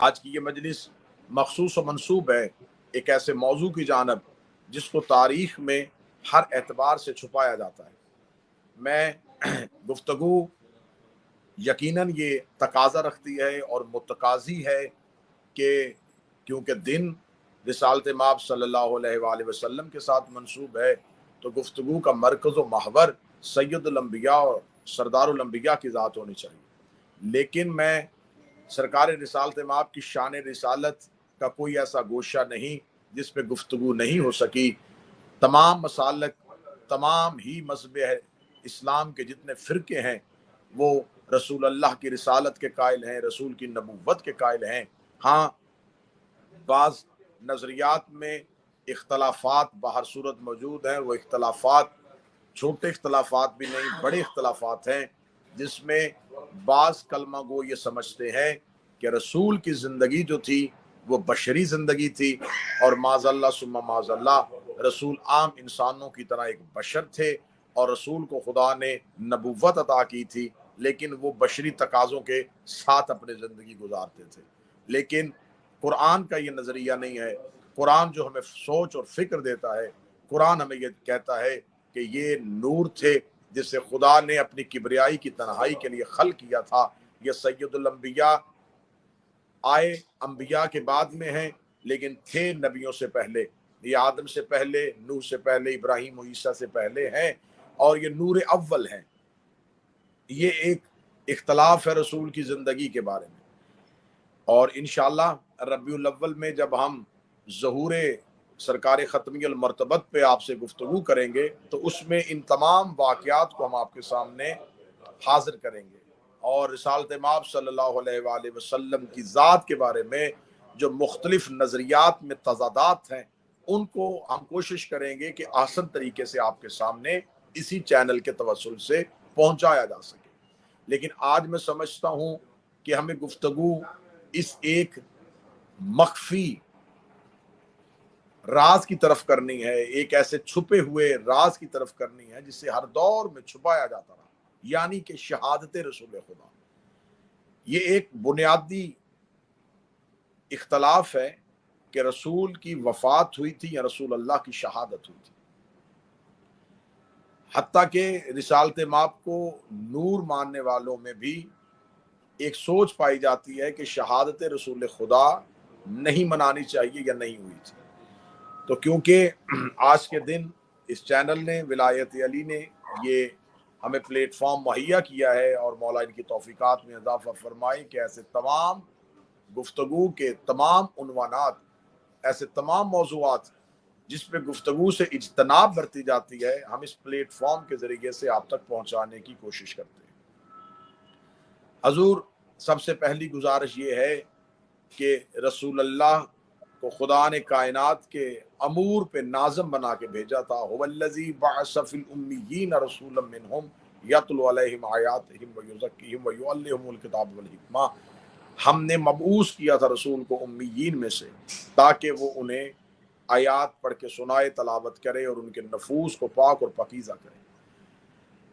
آج کی یہ مجلس مخصوص و منسوب ہے ایک ایسے موضوع کی جانب جس کو تاریخ میں ہر اعتبار سے چھپایا جاتا ہے۔ میں گفتگو یقیناً یہ تقاضا رکھتی ہے اور متقاضی ہے کہ کیونکہ دن رسالت مآب صلی اللہ علیہ وآلہ وسلم کے ساتھ منسوب ہے تو گفتگو کا مرکز و محور سید الانبیاء اور سردار الانبیاء کی ذات ہونی چاہیے، لیکن میں سرکار رسالت مآب کی شان رسالت کا کوئی ایسا گوشہ نہیں جس پہ گفتگو نہیں ہو سکی۔ تمام مسالک، تمام ہی مذہب اسلام کے جتنے فرقے ہیں وہ رسول اللہ کی رسالت کے قائل ہیں، رسول کی نبوت کے قائل ہیں۔ ہاں، بعض نظریات میں اختلافات بہر صورت موجود ہیں، وہ اختلافات چھوٹے اختلافات بھی نہیں، بڑے اختلافات ہیں، جس میں بعض کلمہ گو یہ سمجھتے ہیں کہ رسول کی زندگی جو تھی وہ بشری زندگی تھی، اور معاذ اللہ ثم معاذ اللہ رسول عام انسانوں کی طرح ایک بشر تھے، اور رسول کو خدا نے نبوت عطا کی تھی لیکن وہ بشری تقاضوں کے ساتھ اپنی زندگی گزارتے تھے۔ لیکن قرآن کا یہ نظریہ نہیں ہے۔ قرآن جو ہمیں سوچ اور فکر دیتا ہے، قرآن ہمیں یہ کہتا ہے کہ یہ نور تھے جسے خدا نے اپنی کبریائی کی تنہائی کے لیے خلق کیا تھا۔ یہ سید الانبیاء آئے انبیاء کے بعد میں ہیں لیکن تھے نبیوں سے پہلے، یہ آدم سے پہلے، نوح سے پہلے، ابراہیم و عیسیٰ سے پہلے ہیں، اور یہ نور اول ہیں۔ یہ ایک اختلاف ہے رسول کی زندگی کے بارے میں، اور انشاءاللہ ربیع الاول میں جب ہم ظہور سرکار ختمی المرتبت پہ آپ سے گفتگو کریں گے تو اس میں ان تمام واقعات کو ہم آپ کے سامنے حاضر کریں گے، اور رسالت مآب صلی اللہ علیہ وآلہ وسلم کی ذات کے بارے میں جو مختلف نظریات میں تضادات ہیں ان کو ہم کوشش کریں گے کہ آسان طریقے سے آپ کے سامنے اسی چینل کے توسل سے پہنچایا جا سکے۔ لیکن آج میں سمجھتا ہوں کہ ہمیں گفتگو اس ایک مخفی راز کی طرف کرنی ہے، ایک ایسے چھپے ہوئے راز کی طرف کرنی ہے جسے ہر دور میں چھپایا جاتا رہا، یعنی کہ شہادت رسول خدا۔ یہ ایک بنیادی اختلاف ہے کہ رسول کی وفات ہوئی تھی یا رسول اللہ کی شہادت ہوئی تھی۔ حتیٰ کہ رسالت مآب کو نور ماننے والوں میں بھی ایک سوچ پائی جاتی ہے کہ شہادت رسول خدا نہیں منانی چاہیے یا نہیں ہوئی تھی۔ تو کیونکہ آج کے دن اس چینل نے، ولایت علی نے یہ ہمیں پلیٹ فارم مہیا کیا ہے، اور مولا ان کی توفیقات میں اضافہ فرمائے کہ ایسے تمام گفتگو کے تمام عنوانات، ایسے تمام موضوعات جس پہ گفتگو سے اجتناب برتی جاتی ہے، ہم اس پلیٹ فارم کے ذریعے سے آپ تک پہنچانے کی کوشش کرتے ہیں۔ حضور، سب سے پہلی گزارش یہ ہے کہ رسول اللہ کو خدا نے کائنات کے امور پہ ناظم بنا کے بھیجا تھا۔ هو الذی بعث فی الامیین رسولا منہم یتلو علیہم آیاتہم ویزکیہم ویعلمہم الکتاب والحکمہ۔ ہم نے مبعوث کیا تھا رسول کو امیین میں سے تاکہ وہ انہیں آیات پڑھ کے سنائے، تلاوت کرے اور ان کے نفوس کو پاک اور پاکیزہ کرے۔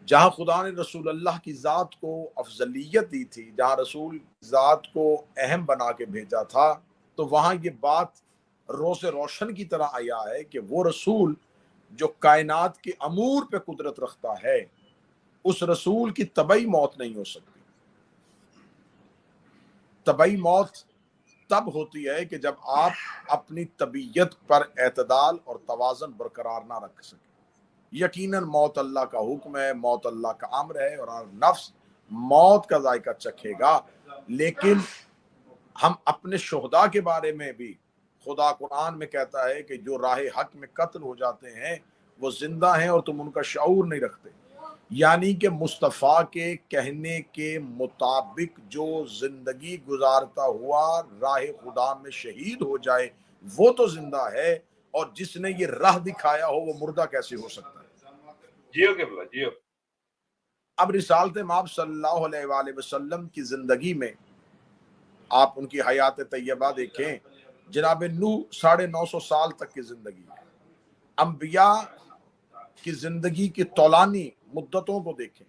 جہاں خدا نے رسول اللہ کی ذات کو افضلیت دی تھی، جہاں رسول ذات کو اہم بنا کے بھیجا تھا، تو وہاں یہ بات روز روشن کی طرح آیا ہے کہ وہ رسول جو کائنات کے امور پہ قدرت رکھتا ہے، اس رسول کی طبعی موت نہیں ہو سکتی۔ طبعی موت تب ہوتی ہے کہ جب آپ اپنی طبیعت پر اعتدال اور توازن برقرار نہ رکھ سکیں۔ یقیناً موت اللہ کا حکم ہے، موت اللہ کا امر ہے، اور ہر نفس موت کا ذائقہ چکھے گا، لیکن ہم اپنے شہداء کے بارے میں بھی خدا قرآن میں کہتا ہے کہ جو راہ حق میں قتل ہو جاتے ہیں وہ زندہ ہیں اور تم ان کا شعور نہیں رکھتے، یعنی کہ مصطفیٰ کے کہنے کے مطابق جو زندگی گزارتا ہوا راہ خدا میں شہید ہو جائے وہ تو زندہ ہے، اور جس نے یہ راہ دکھایا ہو وہ مردہ کیسے ہو سکتا ہے؟ جیو کے بلا جیو۔ اب رسالت مآب صلی اللہ علیہ وآلہ وسلم کی زندگی میں آپ ان کی حیات طیبہ دیکھیں، جناب نوح 950 سال تک کی زندگی ہے۔ انبیاء کی زندگی کی طولانی مدتوں کو دیکھیں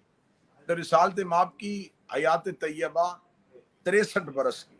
تو رسالت مآب کی حیات طیبہ 63 برس کی ہے۔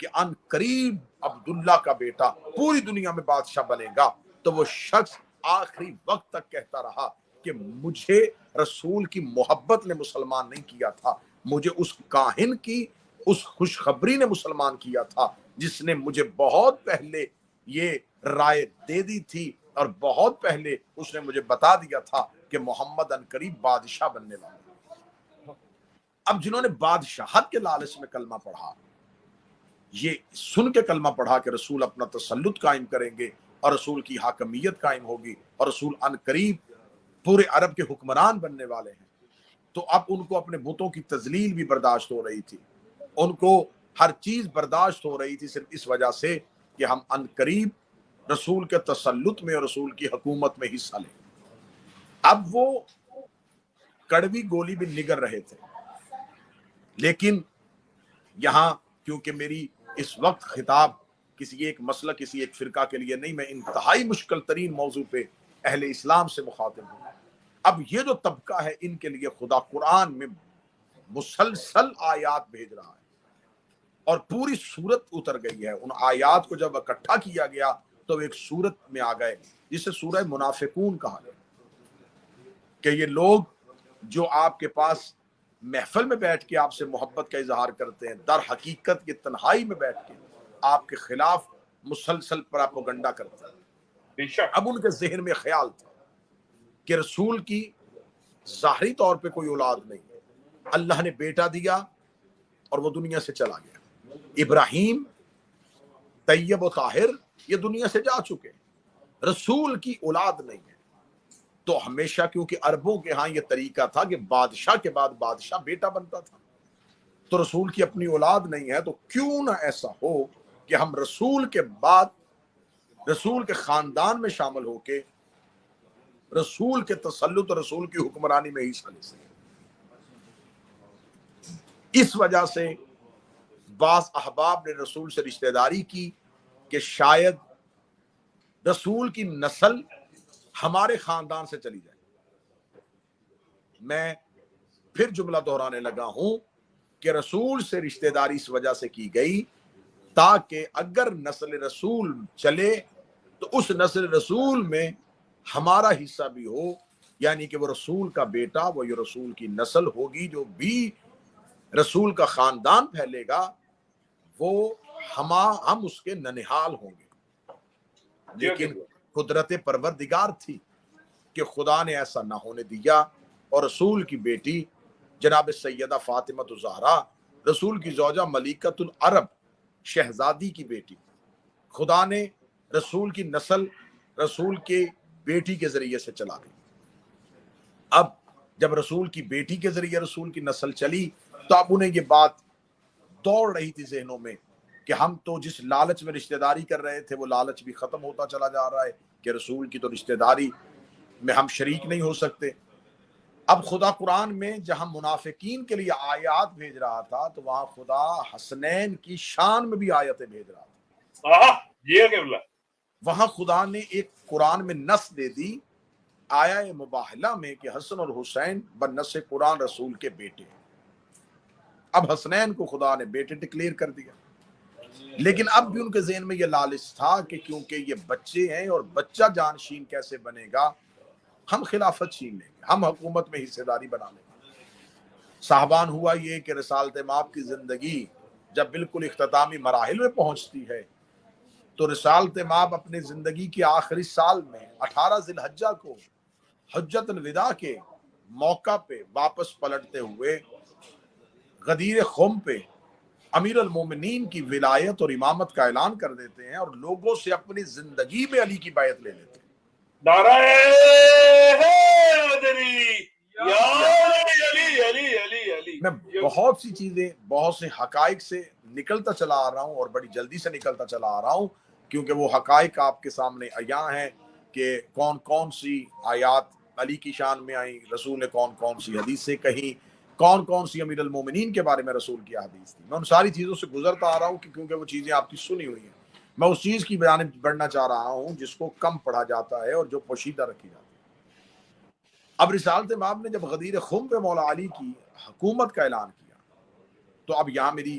کہ ان قریب عبداللہ کا بیٹا پوری دنیا میں بادشاہ بنے گا، تو وہ شخص آخری وقت تک کہتا رہا کہ مجھے رسول کی محبت نے مسلمان نہیں کیا تھا، مجھے اس کاہن کی اس خوشخبری نے مسلمان کیا تھا جس نے مجھے بہت پہلے یہ رائے دے دی تھی، اور بہت پہلے اس نے مجھے بتا دیا تھا کہ محمد ان قریب بادشاہ بننے والا ہے۔ اب جنہوں نے بادشاہت کے لالچ میں کلمہ پڑھا، یہ سن کے کلمہ پڑھا کہ رسول اپنا تسلط قائم کریں گے اور رسول کی حاکمیت قائم ہوگی اور رسول ان قریب پورے عرب کے حکمران بننے والے ہیں، تو اب ان کو اپنے بتوں کی تذلیل بھی برداشت ہو رہی تھی، ان کو ہر چیز برداشت ہو رہی تھی، صرف اس وجہ سے کہ ہم ان قریب رسول کے تسلط میں اور رسول کی حکومت میں حصہ لیں۔ اب وہ کڑوی گولی بھی نگر رہے تھے، لیکن یہاں کیونکہ میری اس وقت خطاب کسی ایک مسلک کسی ایک فرقہ کے لیے نہیں، میں انتہائی مشکل ترین موضوع پہ اہل اسلام سے مخاطب ہوں۔ اب یہ جو طبقہ ہے ان کے لیے خدا قرآن میں مسلسل آیات بھیج رہا ہے اور پوری سورت اتر گئی ہے۔ ان آیات کو جب اکٹھا کیا گیا تو ایک سورت میں آ گئے جسے سورہ منافقون کہا گیا، کہ یہ لوگ جو آپ کے پاس محفل میں بیٹھ کے آپ سے محبت کا اظہار کرتے ہیں، در حقیقت یہ تنہائی میں بیٹھ کے آپ کے خلاف مسلسل پراپوگنڈا کرتے ہیں۔ اب ان کے ذہن میں خیال تھا کہ رسول کی ظاہری طور پہ کوئی اولاد نہیں ہے، اللہ نے بیٹا دیا اور وہ دنیا سے چلا گیا، ابراہیم طیب و طاہر یہ دنیا سے جا چکے، رسول کی اولاد نہیں ہے۔ تو ہمیشہ کیونکہ عربوں کے ہاں یہ طریقہ تھا کہ بادشاہ کے بعد بادشاہ بیٹا بنتا تھا، تو رسول کی اپنی اولاد نہیں ہے، تو کیوں نہ ایسا ہو کہ ہم رسول کے بعد رسول کے خاندان میں شامل ہو کے رسول کے تسلط اور رسول کی حکمرانی میں حصہ لے سکیں۔ اس وجہ سے بعض احباب نے رسول سے رشتہ داری کی کہ شاید رسول کی نسل ہمارے خاندان سے چلی جائے۔ میں پھر جملہ دہرانے لگا ہوں کہ رسول سے رشتہ داری اس وجہ سے کی گئی تاکہ اگر نسل رسول چلے تو اس نسل رسول میں ہمارا حصہ بھی ہو، یعنی کہ وہ رسول کا بیٹا، وہ یہ رسول کی نسل ہوگی، جو بھی رسول کا خاندان پھیلے گا وہ ہم اس کے ننہال ہوں گے۔ لیکن قدرت پروردگار تھی کہ خدا نے ایسا نہ ہونے دیا، اور رسول کی بیٹی جناب سیدہ فاطمہ الزہرا، رسول کی زوجہ ملکۃ العرب، شہزادی کی بیٹی، خدا نے رسول کی نسل رسول کے بیٹی کے ذریعے سے چلا دی۔ اب جب رسول کی بیٹی کے ذریعے رسول کی نسل چلی تو اب انہیں یہ بات دوڑ رہی تھی ذہنوں میں کہ ہم تو جس لالچ میں رشتہ داری کر رہے تھے وہ لالچ بھی ختم ہوتا چلا جا رہا ہے کہ رسول کی تو رشتہ داری میں ہم شریک نہیں ہو سکتے۔ اب خدا قرآن میں جہاں منافقین کے لیے آیات بھیج رہا تھا تو وہاں خدا حسنین کی شان میں بھی آیتیں بھیج رہا تھا۔ وہاں خدا نے ایک قرآن میں نص دے دی آیا مباہلہ میں کہ حسن اور حسین بنص قرآن رسول کے بیٹے ہیں۔ اب حسنین کو خدا نے بیٹے ڈکلیئر کر دیا، لیکن اب بھی ان کے ذہن میں یہ لالچ تھا کہ کیونکہ یہ بچے ہیں اور بچہ جانشین کیسے بنے گا، ہم خلافت چھین لیں گے، ہم حکومت میں حصہ داری بنا لیں گے۔ صاحبان ہوا یہ کہ رسالت مآب کی زندگی جب بالکل اختتامی مراحل میں پہنچتی ہے تو رسالت مآب اپنی زندگی کے آخری سال میں 18 ذی الحجہ کو حجۃ الوداع کے موقع پہ واپس پلٹتے ہوئے غدیر خم پہ امیر المومنین کی ولایت اور امامت کا اعلان کر دیتے ہیں اور لوگوں سے اپنی زندگی میں علی کی بیعت لے لیتے ہیں۔ نعرہ حیدری یا علی علی علی علی۔ میں بہت سی چیزیں بہت سے حقائق سے نکلتا چلا آ رہا ہوں اور بڑی جلدی سے نکلتا چلا آ رہا ہوں کیونکہ وہ حقائق آپ کے سامنے عیاں ہیں کہ کون کون سی آیات علی کی شان میں آئیں، رسول نے کون کون سی حدیثیں کہیں، کون کون سی امیر المومنین کے بارے میں رسول کی حدیث تھی۔ میں ان ساری چیزوں سے گزرتا آ رہا ہوں کیونکہ وہ چیزیں آپ کی سنی ہوئی ہیں۔ میں اس چیز کی جانب بڑھنا چاہ رہا ہوں جس کو کم پڑھا جاتا ہے اور جو پوشیدہ رکھی جاتی ہے۔ اب رسالت مآب نے جب غدیر خم پہ مولا علی کی حکومت کا اعلان کیا تو اب یہاں میری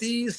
30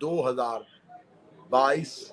2022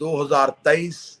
2023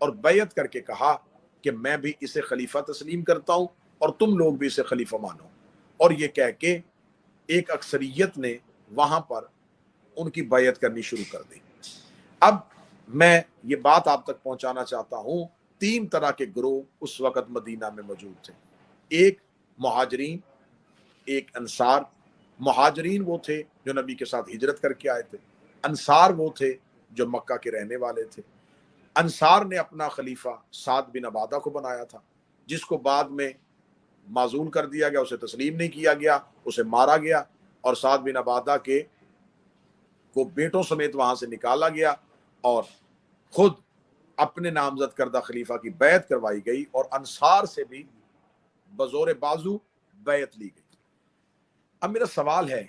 اور بیعت کر کے کہا کہ میں بھی اسے خلیفہ تسلیم کرتا ہوں اور تم لوگ بھی اسے خلیفہ مانو، اور یہ کہہ کے ایک اکثریت نے وہاں پر ان کی بیعت کرنی شروع کر دی۔ اب میں یہ بات آپ تک پہنچانا چاہتا ہوں، 3 طرح کے گروہ اس وقت مدینہ میں موجود تھے، ایک مہاجرین، ایک انصار۔ مہاجرین وہ تھے جو نبی کے ساتھ ہجرت کر کے آئے تھے، انصار وہ تھے جو مکہ کے رہنے والے تھے۔ انصار نے اپنا خلیفہ سعد بن عبادہ کو بنایا تھا، جس کو بعد میں معزول کر دیا گیا، اسے تسلیم نہیں کیا گیا، اسے مارا گیا، اور سعد بن عبادہ کے کو بیٹوں سمیت وہاں سے نکالا گیا، اور خود اپنے نامزد کردہ خلیفہ کی بیعت کروائی گئی، اور انصار سے بھی بزور بازو بیعت لی گئی۔ اب میرا سوال ہے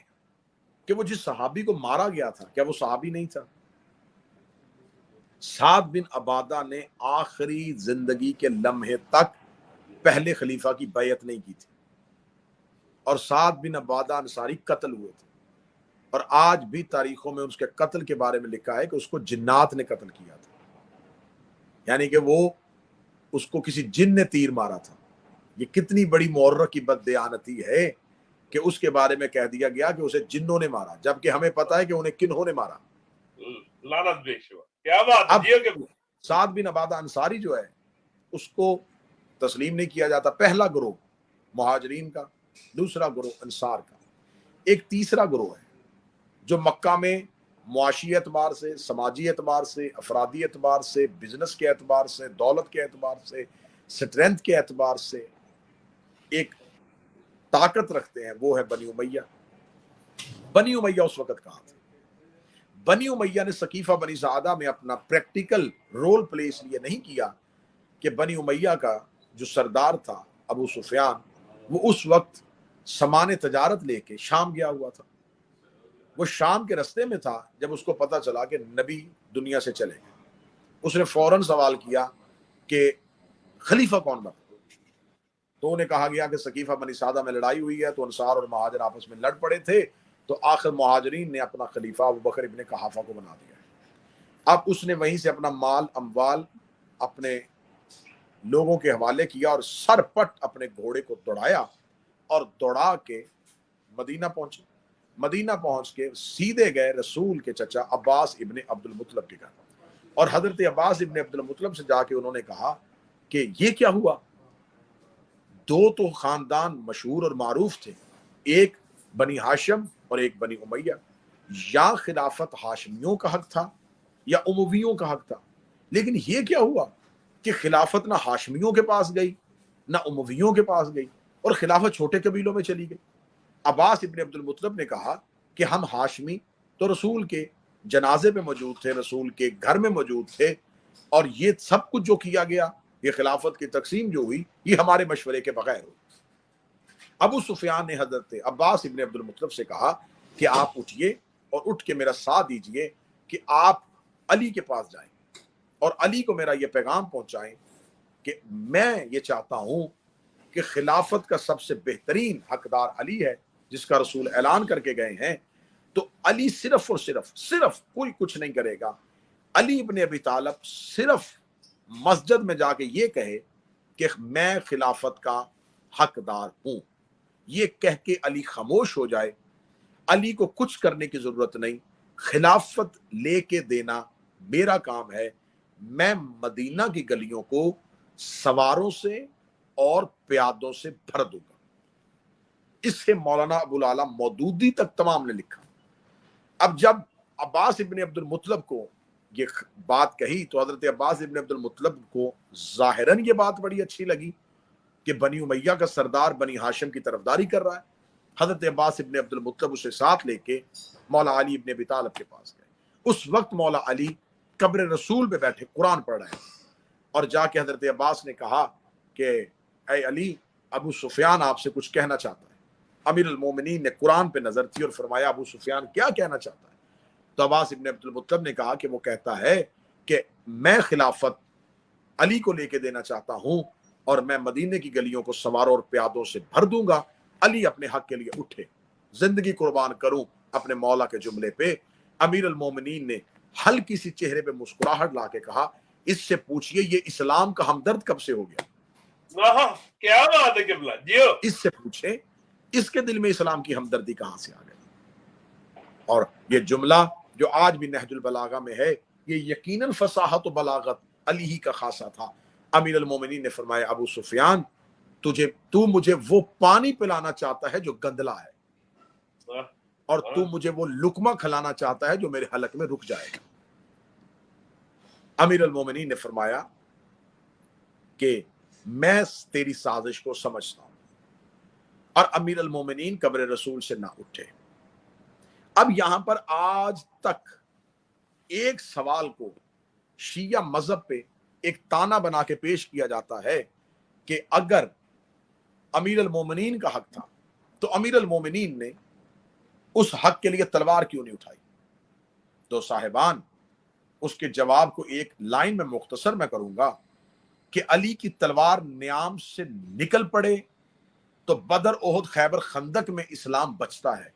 کہ وہ جس صحابی کو مارا گیا تھا، کیا وہ صحابی نہیں تھا؟ سعد بن عبادہ نے آخری زندگی کے لمحے تک پہلے خلیفہ کی بیعت نہیں کی تھی، اور سعد بن عبادہ انصاری قتل ہوئے تھے، اور آج بھی تاریخوں میں اس کے قتل کے بارے میں لکھا ہے کہ اس کو جنات نے قتل کیا تھا، یعنی کہ وہ اس کو کسی جن نے تیر مارا تھا۔ یہ کتنی بڑی مورخ کی بددیانتی ہے کہ اس کے بارے میں کہہ دیا گیا کہ اسے جنوں نے مارا، جبکہ ہمیں پتا ہے کہ انہیں کنہوں نے مارا۔ لعنت بے شبہ، کیا بات اب ہے کہ سعد بن عبادہ انصاری جو ہے اس کو تسلیم نہیں کیا جاتا۔ پہلا گروہ مہاجرین کا، دوسرا گروہ انصار کا، ایک تیسرا گروہ ہے جو مکہ میں معاشی اعتبار سے، سماجی اعتبار سے، افرادی اعتبار سے، بزنس کے اعتبار سے، دولت کے اعتبار سے، سٹرینتھ کے اعتبار سے ایک طاقت رکھتے ہیں، وہ ہے بنی امیہ۔ بنی امیہ اس وقت کہاں تھے؟ بنی امیہ نے سقیفہ بنی سعدہ میں اپنا پریکٹیکل رول پلے اس لیے نہیں کیا کہ بنی امیہ کا جو سردار تھا ابو سفیان، وہ اس وقت سامان تجارت لے کے شام گیا ہوا تھا۔ وہ شام کے رستے میں تھا جب اس کو پتا چلا کہ نبی دنیا سے چلے گئے۔ اس نے فوراً سوال کیا کہ خلیفہ کون بنا؟ تو انہیں کہا گیا کہ سقیفہ بنی سعدہ میں لڑائی ہوئی ہے، تو انصار اور مہاجر آپس میں لڑ پڑے تھے، تو آخر مہاجرین نے اپنا خلیفہ ابو بکر ابن قحافہ کو بنا دیا ہے۔ اب اس نے وہیں سے اپنا مال اموال اپنے لوگوں کے حوالے کیا، اور سر پٹ اپنے گھوڑے کو دوڑایا اور دوڑا کے مدینہ پہنچے۔ مدینہ پہنچ کے سیدھے گئے رسول کے چچا عباس ابن عبد المطلب کے گھر، اور حضرت عباس ابن عبد المطلب سے جا کے انہوں نے کہا کہ یہ کیا ہوا؟ دو تو خاندان مشہور اور معروف تھے، ایک بنی ہاشم اور ایک بنی امیہ، یا خلافت ہاشمیوں کا حق تھا یا امویوں کا حق تھا، لیکن یہ کیا ہوا کہ خلافت نہ ہاشمیوں کے پاس گئی نہ امویوں کے پاس گئی، اور خلافت چھوٹے قبیلوں میں چلی گئی۔ عباس ابن عبد المطلب نے کہا کہ ہم ہاشمی تو رسول کے جنازے پہ موجود تھے، رسول کے گھر میں موجود تھے، اور یہ سب کچھ جو کیا گیا، یہ خلافت کی تقسیم جو ہوئی، یہ ہمارے مشورے کے بغیر ہوئی۔ ابو سفیان نے حضرت عباس ابن عبد المطلب سے کہا کہ آپ اٹھیے اور اٹھ کے میرا ساتھ دیجئے کہ آپ علی کے پاس جائیں اور علی کو میرا یہ پیغام پہنچائیں کہ میں یہ چاہتا ہوں کہ خلافت کا سب سے بہترین حقدار علی ہے، جس کا رسول اعلان کر کے گئے ہیں، تو علی صرف اور صرف کوئی کچھ نہیں کرے گا۔ علی ابن ابی طالب صرف مسجد میں جا کے یہ کہے کہ میں خلافت کا حقدار ہوں، یہ کہہ کے علی خاموش ہو جائے، علی کو کچھ کرنے کی ضرورت نہیں، خلافت لے کے دینا میرا کام ہے، میں مدینہ کی گلیوں کو سواروں سے اور پیادوں سے بھر دوں گا۔ اس سے مولانا ابو العلا مودودی تک تمام نے لکھا۔ اب جب عباس ابن عبد المطلب کو یہ بات کہی تو حضرت عباس ابن عبد المطلب کو ظاہراً یہ بات بڑی اچھی لگی کہ بنی امیہ کا سردار بنی ہاشم کی طرفداری کر رہا ہے۔ حضرت عباس ابن عبد المطلب اسے ساتھ لے کے مولا علی ابن ابی طالب کے پاس گئے۔ اس وقت مولا علی قبر رسول پہ بیٹھے قرآن پڑھ رہے ہیں، اور جا کے حضرت عباس نے کہا کہ اے علی، ابو سفیان آپ سے کچھ کہنا چاہتا ہے۔ امیر المومنین نے قرآن پہ نظر تھی اور فرمایا ابو سفیان کیا کہنا چاہتا ہے؟ تو عباس ابن عبد المطلب نے کہا کہ وہ کہتا ہے کہ میں خلافت علی کو لے کے دینا چاہتا ہوں، اور میں مدینے کی گلیوں کو سواروں اور پیادوں سے بھر دوں گا، علی اپنے حق کے لیے اٹھے، زندگی قربان کروں اپنے مولا کے جملے پہ۔ امیر المومنین نے ہلکی سی چہرے پہ مسکراہٹ لا کے کہا اس سے پوچھئے یہ اسلام کا ہمدرد کب سے ہو گیا؟ کیا بات ہے قبلہ جیو، اس سے پوچھے اس کے دل میں اسلام کی ہمدردی کہاں سے آ گئی؟ اور یہ جملہ جو آج بھی نہج البلاغہ میں ہے، یہ یقیناً فصاحت و بلاغت علی ہی کا خاصہ تھا۔ امیر المومنین نے فرمایا ابو سفیان تو مجھے وہ پانی پلانا چاہتا ہے جو گندلا ہے، اور تو مجھے وہ لقمہ کھلانا چاہتا ہے جو میرے حلق میں رک جائے گا۔ امیر المومنین نے فرمایا کہ میں تیری سازش کو سمجھتا ہوں، اور امیر المومنین قبر رسول سے نہ اٹھے۔ اب یہاں پر آج تک ایک سوال کو شیعہ مذہب پہ ایک تانا بنا کے پیش کیا جاتا ہے کہ اگر امیر المومنین کا حق تھا تو امیر المومنین نے اس حق کے لیے تلوار کیوں نہیں اٹھائی؟ تو صاحبان اس کے جواب کو ایک لائن میں مختصر میں کروں گا کہ علی کی تلوار نیام سے نکل پڑے تو بدر، احد، خیبر، خندق میں اسلام بچتا ہے،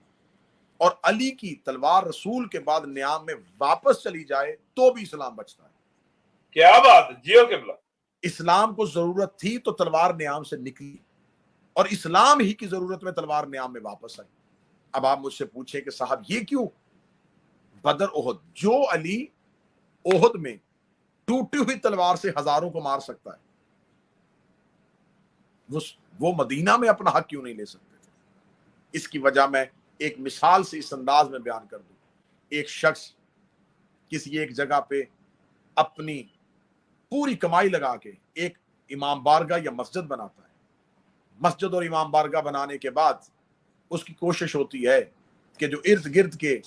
اور علی کی تلوار رسول کے بعد نیام میں واپس چلی جائے تو بھی اسلام بچتا ہے۔ کیا بات ہے جیو قبلہ، اسلام کو ضرورت تھی تو تلوار نیام سے نکلی، اور اسلام ہی کی ضرورت میں تلوار نیام میں واپس آئی۔ اب آپ مجھ سے پوچھیں کہ صاحب یہ کیوں؟ بدر، احد، جو علی احد میں ٹوٹی ہوئی تلوار سے ہزاروں کو مار سکتا ہے، وہ مدینہ میں اپنا حق کیوں نہیں لے سکتے تھے؟ اس کی وجہ میں ایک مثال سے اس انداز میں بیان کر دوں۔ ایک شخص کسی ایک جگہ پہ اپنی پوری کمائی لگا کے ایک امام بارگاہ یا مسجد بناتا ہے۔ مسجد اور امام بارگاہ بنانے کے بعد اس کی کوشش ہوتی ہے کہ جو ارد گرد کے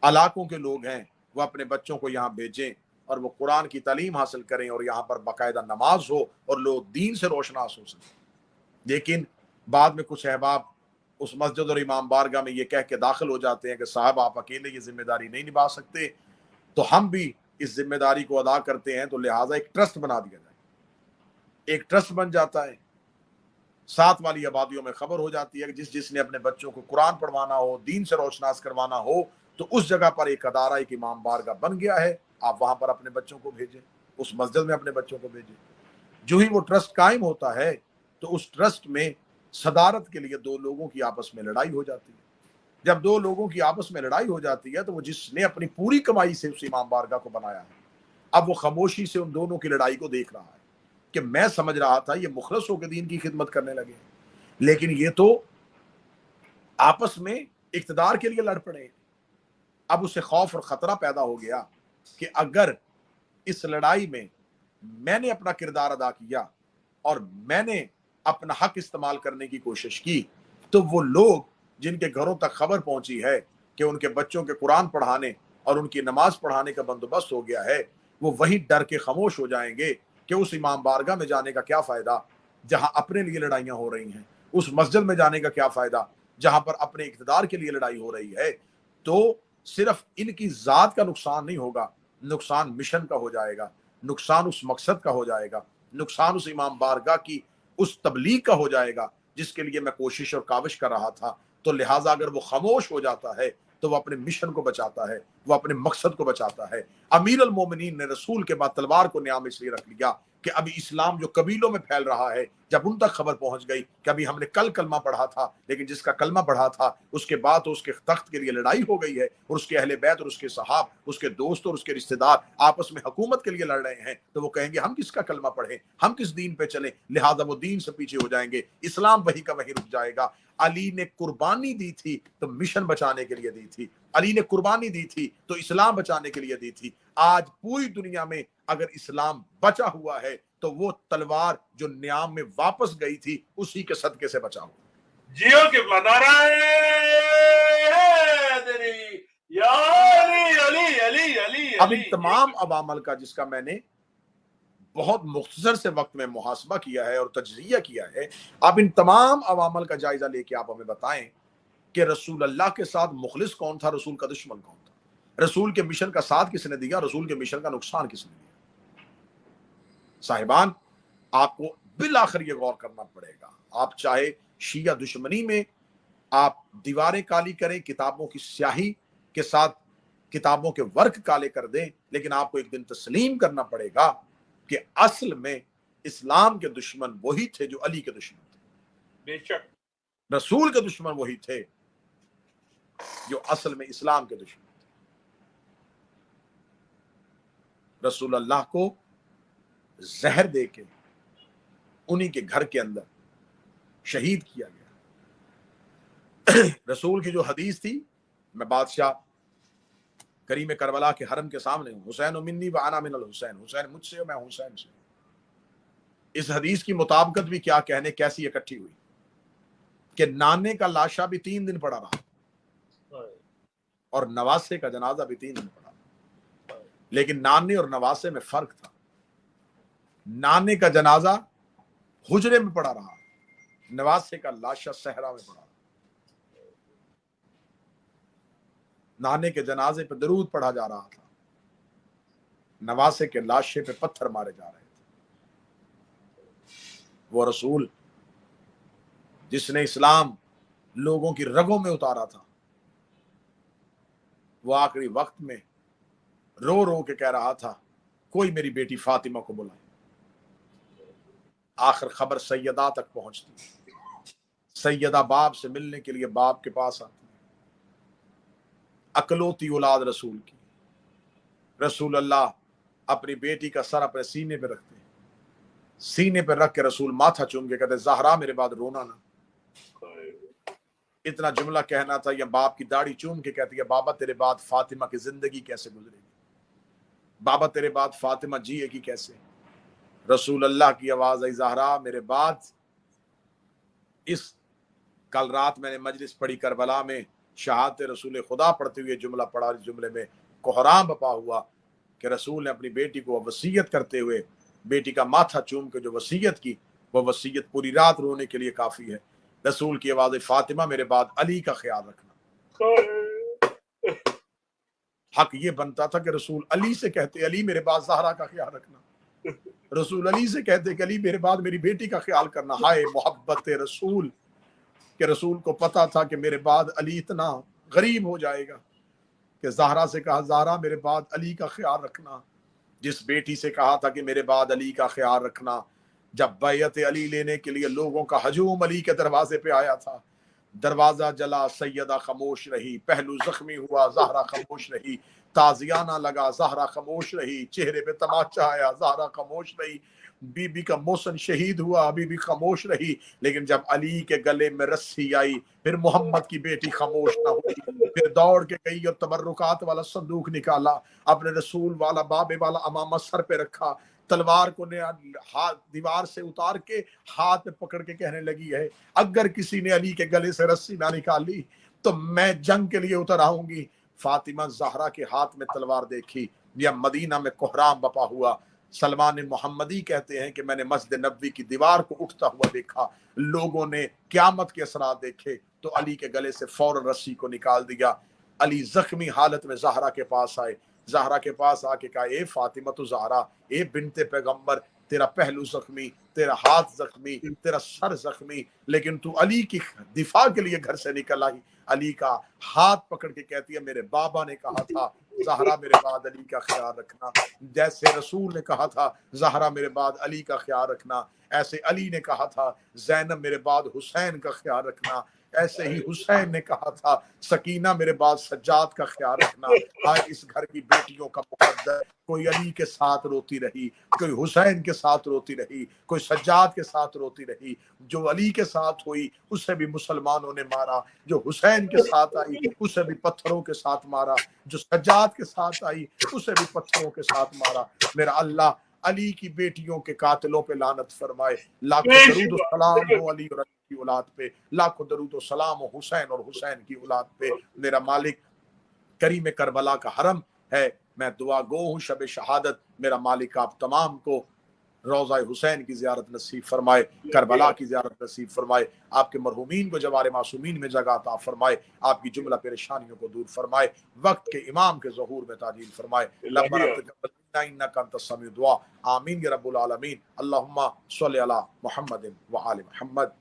علاقوں کے لوگ ہیں وہ اپنے بچوں کو یہاں بھیجیں اور وہ قرآن کی تعلیم حاصل کریں اور یہاں پر باقاعدہ نماز ہو اور لوگ دین سے روشناس ہو سکیں۔ لیکن بعد میں کچھ احباب اس مسجد اور امام بارگاہ میں یہ کہہ کے داخل ہو جاتے ہیں کہ صاحب آپ اکیلے یہ ذمہ داری نہیں نبھا سکتے، تو ہم بھی اس ذمہ داری کو ادا کرتے ہیں، تو لہٰذا ایک ٹرسٹ بنا دیا جائے۔ ایک ٹرسٹ بن جاتا ہے، ساتھ والی آبادیوں میں خبر ہو جاتی ہے کہ جس نے اپنے بچوں کو قرآن پڑھوانا ہو، دین سے روشناس کروانا ہو، تو اس جگہ پر ایک ادارہ، ایک امام بارگاہ بن گیا ہے، آپ وہاں پر اپنے بچوں کو بھیجیں، اس مسجد میں اپنے بچوں کو بھیجیں۔ جو ہی وہ ٹرسٹ قائم ہوتا ہے تو اس ٹرسٹ میں صدارت کے لیے دو لوگوں کی آپس میں لڑائی ہو جاتی ہے۔ جب دو لوگوں کی آپس میں لڑائی ہو جاتی ہے تو وہ جس نے اپنی پوری کمائی سے اس امام بارگاہ کو بنایا ہے، اب وہ خاموشی سے ان دونوں کی لڑائی کو دیکھ رہا ہے کہ میں سمجھ رہا تھا یہ مخلص ہو کے دین کی خدمت کرنے لگے، لیکن یہ تو آپس میں اقتدار کے لیے لڑ پڑے۔ اب اسے خوف اور خطرہ پیدا ہو گیا کہ اگر اس لڑائی میں نے اپنا کردار ادا کیا اور میں نے اپنا حق استعمال کرنے کی کوشش کی، تو وہ لوگ جن کے گھروں تک خبر پہنچی ہے کہ ان کے بچوں کے قرآن پڑھانے اور ان کی نماز پڑھانے کا بندوبست ہو گیا ہے، وہ وہی ڈر کے خاموش ہو جائیں گے کہ اس امام بارگاہ میں جانے کا کیا فائدہ جہاں اپنے لیے لڑائیاں ہو رہی ہیں، اس مسجد میں جانے کا کیا فائدہ جہاں پر اپنے اقتدار کے لیے لڑائی ہو رہی ہے۔ تو صرف ان کی ذات کا نقصان نہیں ہوگا، نقصان مشن کا ہو جائے گا، نقصان اس مقصد کا ہو جائے گا، نقصان اس امام بارگاہ کی اس تبلیغ کا ہو جائے گا جس کے لیے میں کوشش اور کاوش کر رہا تھا۔ تو لہٰذا اگر وہ خاموش ہو جاتا ہے تو وہ اپنے مشن کو بچاتا ہے، وہ اپنے مقصد کو بچاتا ہے۔ امیر المومنین نے رسول کے بعد تلوار کو نیام اس لیے رکھ لیا کہ ابھی اسلام جو قبیلوں میں پھیل رہا ہے، جب ان تک خبر پہنچ گئی کہ ابھی ہم نے کل کلمہ پڑھا تھا، لیکن جس کا کلمہ پڑھا تھا اس کے بعد تو اس کے تخت کے لیے لڑائی ہو گئی ہے، اور اس کے اہل بیت اور اس کے صحاب، اس کے دوست اور اس کے رشتہ دار آپس میں حکومت کے لیے لڑ رہے ہیں، تو وہ کہیں گے ہم کس کا کلمہ پڑھیں، ہم کس دین پہ چلیں، لہذا وہ دین سے پیچھے ہو جائیں گے، اسلام وہی کا وہی رک جائے گا۔ علی نے قربانی دی تھی تو مشن بچانے کے لیے دی تھی، علی نے قربانی دی تھی تو اسلام بچانے کے لیے دی تھی۔ آج پوری دنیا میں اگر اسلام بچا ہوا ہے تو وہ تلوار جو نیام میں واپس گئی تھی اسی کے صدقے سے بچا ہوا۔ جیو قبلہ، نعرہ حیدری، یا علی علی علی علی۔ اب ان تمام عوامل کا جس کا میں نے بہت مختصر سے وقت میں محاسبہ کیا ہے اور تجزیہ کیا ہے، اب ان تمام عوامل کا جائزہ لے کے آپ ہمیں بتائیں کہ رسول اللہ کے ساتھ مخلص کون تھا، رسول کا دشمن کون تھا، رسول کے مشن کا ساتھ کس نے دیا، رسول کے مشن کا نقصان کس نے دیا۔ صاحبان آپ کو بالآخر یہ غور کرنا پڑے گا، آپ چاہے شیعہ دشمنی میں آپ دیواریں کالی کریں، کتابوں کی سیاہی کے ساتھ کتابوں کے ورق کالے کر دیں، لیکن آپ کو ایک دن تسلیم کرنا پڑے گا کہ اصل میں اسلام کے دشمن وہی تھے جو علی کے دشمن تھے، بے شک رسول کے دشمن وہی تھے جو اصل میں اسلام کے دشمن تھے۔ رسول اللہ کو زہر دے کے انہی کے گھر کے اندر شہید کیا گیا۔ رسول کی جو حدیث تھی، میں بادشاہ کریم کربلا کے حرم کے سامنے ہوں، حسین منی وانا من الحسین، حسین مجھ سے میں حسین سے۔ اس حدیث کی مطابقت بھی کیا کہنے کیسی اکٹھی ہوئی کہ نانے کا لاشا بھی 3 دن پڑا رہا اور نواسے کا جنازہ بھی 3 دن پڑا رہا، لیکن نانے اور نواسے میں فرق تھا۔ نانے کا جنازہ حجرے میں پڑا رہا، نواسے کا لاشا صحرا میں پڑا رہا۔ نانے کے جنازے پہ درود پڑھا جا رہا تھا، نواسے کے لاشے پہ پتھر مارے جا رہے تھے۔ وہ رسول جس نے اسلام لوگوں کی رگوں میں اتارا تھا، وہ آخری وقت میں رو رو کے کہہ رہا تھا کوئی میری بیٹی فاطمہ کو بلائے۔ آخر خبر سیدہ تک پہنچتی، سیدہ باپ سے ملنے کے لیے باپ کے پاس آتی، اکلوتی اولاد رسول کی۔ رسول اللہ اپنی بیٹی کا سر اپنے سینے پہ رکھتے، سینے پہ رکھ کے رسول ماتھا چوم کے کہتے زہرا میرے بعد رونا نہ۔ اتنا جملہ کہنا تھا یا باپ کی داڑھی چوم کے کہتی ہے بابا تیرے بعد فاطمہ کی زندگی کیسے گزرے گی، بابا تیرے بعد فاطمہ جیے گی کیسے۔ رسول اللہ کی آواز آئی زہرا میرے بعد اس کل رات میں نے مجلس پڑھی کربلا میں شہادت رسول خدا پڑھتے ہوئے جملہ پڑھا، اس جملے میں کوہرام بپا ہوا کہ رسول نے اپنی بیٹی کو وصیت کرتے ہوئے بیٹی کا ماتھا چوم کے جو وصیت کی، وہ وصیت پوری رات رونے کے لیے کافی ہے۔ رسول کی آواز فاطمہ میرے بعد علی کا خیال رکھنا۔ حق یہ بنتا تھا کہ رسول علی سے کہتے علی میرے بعد زہرا کا خیال رکھنا، رسول علی سے کہتے کہ علی میرے بعد میری بیٹی کا خیال کرنا۔ ہائے محبت رسول کہ رسول کو پتا تھا کہ میرے بعد علی اتنا غریب ہو جائے گا کہ زہرا سے کہا زہرا میرے بعد علی کا خیال رکھنا۔ جس بیٹی سے کہا تھا کہ میرے بعد علی کا خیال رکھنا، جب بیعت علی لینے کے لیے لوگوں کا ہجوم علی کے دروازے پہ آیا تھا، دروازہ جلا سیدہ خاموش رہی، پہلو زخمی ہوا زہرا خاموش رہی، تازیانہ لگا زہرا خاموش رہی، چہرے پہ تماچا آیا زہرا خاموش رہی، بی بی کا محسن شہید ہوا بی بی خاموش رہی، لیکن جب علی کے گلے میں رسی آئی پھر محمد کی بیٹی خاموش نہ ہوئی، پھر دوڑ کے گئی اور تبرکات والا صندوق نکالا، اپنے رسول والا بابے والا امامہ سر پہ رکھا، تلوار کو دیوار سے اتار کے ہاتھ میں پکڑ کے کہنے لگی ہے اگر کسی نے علی کے گلے سے رسی نہ نکالی تو میں جنگ کے لیے اتر آؤں گی۔ فاطمہ زہرا کے ہاتھ میں تلوار دیکھی یا مدینہ میں کوہرام بپا ہوا۔ سلمان محمدی کہتے ہیں کہ میں نے مسجد نبوی کی دیوار کو اٹھتا ہوا دیکھا، لوگوں نے قیامت کے اثرات دیکھے تو علی کے گلے سے فوراً رسی کو نکال دیا۔ علی زخمی حالت میں زہرا کے پاس آئے، زہرا کے پاس آ کے کہا اے فاطمہ تو زہرا، اے بنت پیغمبر، تیرا پہلو زخمی، تیرا ہاتھ زخمی، تیرا سر زخمی، لیکن تو علی کی دفاع کے لیے گھر سے نکل آئی۔ علی کا ہاتھ پکڑ کے کہتی ہے میرے بابا نے کہا تھا زہرا میرے بعد علی کا خیال رکھنا، جیسے رسول نے کہا تھا زہرا میرے بعد علی کا خیال رکھنا، ایسے علی نے کہا تھا زینب میرے بعد حسین کا خیال رکھنا، ایسے ہی حسین نے کہا تھا سکینہ میرے بعد سجاد کا خیال رکھنا۔ آج اس گھر کی بیٹیوں کا مقدر کوئی علی کے ساتھ روتی رہی، کوئی حسین کے ساتھ روتی رہی، کوئی سجاد کے ساتھ روتی رہی۔ جو علی کے ساتھ ہوئی اسے بھی مسلمانوں نے مارا، جو حسین کے ساتھ آئی اسے بھی پتھروں کے ساتھ مارا، جو سجاد کے ساتھ آئی اسے بھی پتھروں کے ساتھ مارا۔ میرا اللہ علی کی بیٹیوں کے قاتلوں پہ لعنت فرمائے۔ لاکھوں درود و سلام ہو علی اور علی کی اولاد پہ، لاکھوں درود و سلام ہو حسین اور حسین کی اولاد پہ۔ میرا مالک کریم کربلا کا حرم ہے، میں دعا گو ہوں شب شہادت میرا مالک آپ تمام کو روضہ حسین کی زیارت نصیب فرمائے، کربلا کی زیارت نصیب فرمائے، آپ کے مرحومین کو جوار معصومین میں جگہ عطا فرمائے، آپ کی جملہ پریشانیوں کو دور فرمائے، وقت کے امام کے ظہور میں تعجیل فرمائے۔ ربنا تقبل منا انک انت السمیع الدعاء، آمین یا رب العالمین۔ اللہم صلی علی محمد وآل محمد۔